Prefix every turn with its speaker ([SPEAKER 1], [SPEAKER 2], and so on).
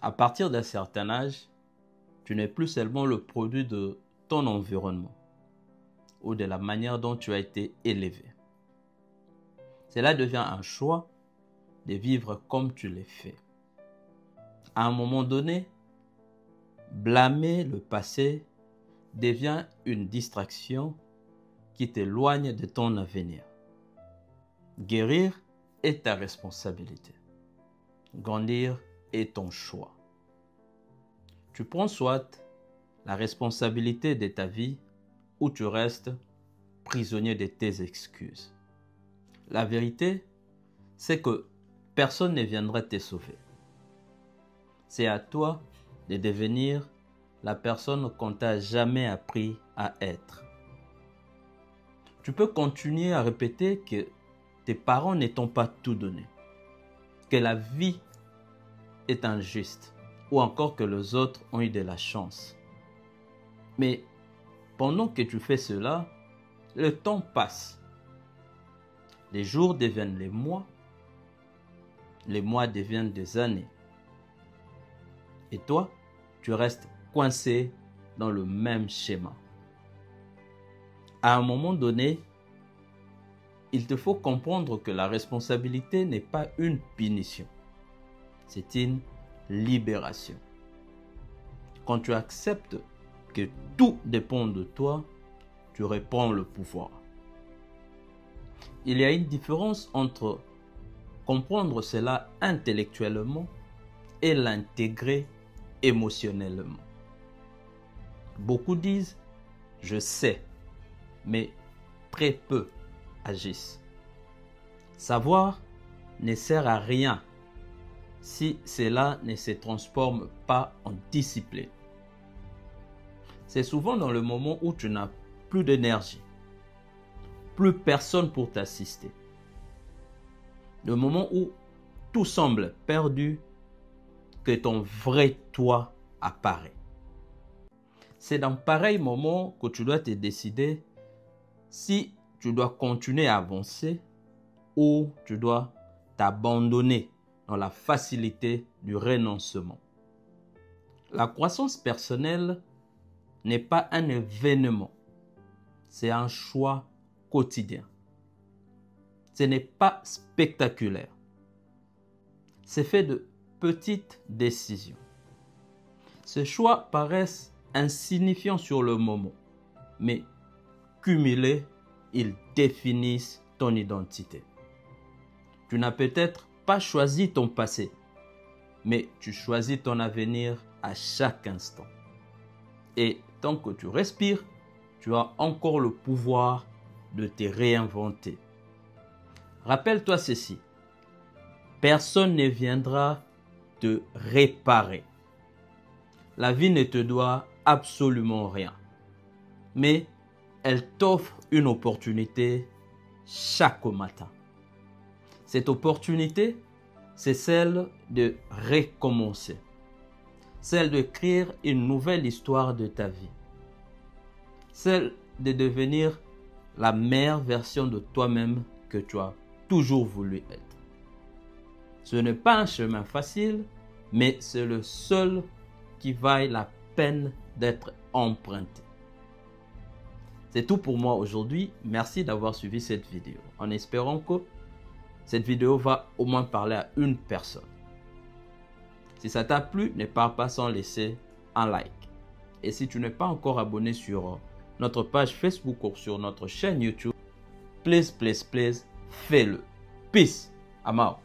[SPEAKER 1] À partir d'un certain âge, tu n'es plus seulement le produit de ton environnement ou de la manière dont tu as été élevé. Cela devient un choix de vivre comme tu l'as fait. À un moment donné, blâmer le passé devient une distraction qui t'éloigne de ton avenir. Guérir est ta responsabilité. Grandir est ton choix. Tu prends soit la responsabilité de ta vie ou tu restes prisonnier de tes excuses. La vérité, c'est que personne ne viendra te sauver. C'est à toi de devenir la personne qu'on t'a jamais appris à être. Tu peux continuer à répéter que tes parents ne t'ont pas tout donné, que la vie est injuste ou encore que les autres ont eu de la chance. Mais pendant que tu fais cela, le temps passe. Les jours deviennent les mois deviennent des années. Et toi, tu restes coincé dans le même schéma. À un moment donné, il te faut comprendre que la responsabilité n'est pas une punition, c'est une libération. Quand tu acceptes que tout dépend de toi, tu reprends le pouvoir. Il y a une différence entre comprendre cela intellectuellement et l'intégrer émotionnellement. Beaucoup disent « je sais », mais très peu agissent. Savoir ne sert à rien si cela ne se transforme pas en discipline. C'est souvent dans le moment où tu n'as plus d'énergie, plus personne pour t'assister, le moment où tout semble perdu, que ton vrai toi apparaît. C'est dans pareil moment que tu dois te décider si tu dois continuer à avancer ou tu dois t'abandonner dans la facilité du renoncement. La croissance personnelle n'est pas un événement, c'est un choix quotidien. Ce n'est pas spectaculaire. C'est fait de petites décisions. Ces choix paraissent insignifiants sur le moment, mais cumulés, ils définissent ton identité. Tu n'as peut-être pas choisi ton passé, mais tu choisis ton avenir à chaque instant. Et tant que tu respires, tu as encore le pouvoir de te réinventer. Rappelle-toi ceci, personne ne viendra te réparer. La vie ne te doit absolument rien, mais elle t'offre une opportunité chaque matin. Cette opportunité, c'est celle de recommencer, celle d'écrire une nouvelle histoire de ta vie, celle de devenir la meilleure version de toi-même que tu as toujours voulu être. Ce n'est pas un chemin facile, mais c'est le seul qui vaille la peine d'être emprunté. C'est tout pour moi aujourd'hui. Merci d'avoir suivi cette vidéo. En espérant que cette vidéo va au moins parler à une personne. Si ça t'a plu, ne pars pas sans laisser un like. Et si tu n'es pas encore abonné sur notre page Facebook ou sur notre chaîne YouTube, please, fais-le. Peace. I'm out.